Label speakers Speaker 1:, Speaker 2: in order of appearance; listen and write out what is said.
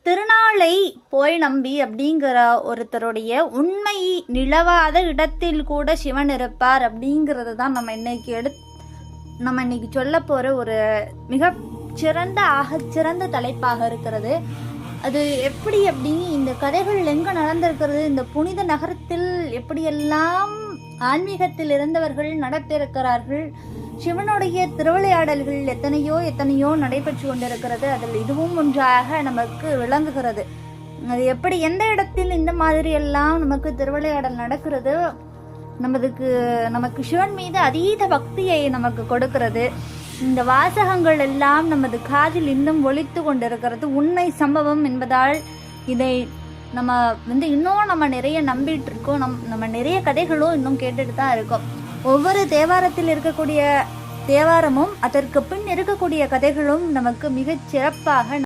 Speaker 1: திருநாளை போய் நம்பி அப்படிங்கிற ஒருத்தருடைய உண்மை நிலவாத இடத்தில் கூட சிவன் இருப்பார் அப்படிங்கிறது தான் நம்ம இன்னைக்கு சொல்ல போற ஒரு மிக சிறந்த சிறந்த தலைப்பாக இருக்கிறது. அது எப்படி இந்த கதைகள் எங்க நடந்திருக்கிறது, இந்த புனித நகரத்தில் எப்படியெல்லாம் ஆன்மீகத்தில் இருந்தவர்கள் நடத்திருக்கிறார்கள், சிவனுடைய திருவிளையாடல்கள் எத்தனையோ நடைபெற்று கொண்டிருக்கிறது. அதில் இதுவும் ஒன்றாக நமக்கு விளங்குகிறது. அது எப்படி எந்த இடத்தில் இந்த மாதிரி எல்லாம் நமக்கு திருவிளையாடல் நடக்கிறது, நமக்கு சிவன் மீது அதீத பக்தியை நமக்கு கொடுக்கிறது. இந்த வாசகங்கள் எல்லாம் நமது காதில் இன்னும் ஒலித்து கொண்டிருக்கிறது. உண்மை சம்பவம் என்பதால் இதை நம்ம இன்னும் நம்ம நிறைய நம்பிட்டு இருக்கோம். நம்ம நிறைய கதைகளும் இன்னும் கேட்டுட்டு தான் இருக்கோம். ஒவ்வொரு தேவாரத்தில் இருக்கக்கூடிய தேவாரமும் அதற்கு பின் இருக்கக்கூடிய கதைகளும் நமக்கு மிகச் சிறப்பாக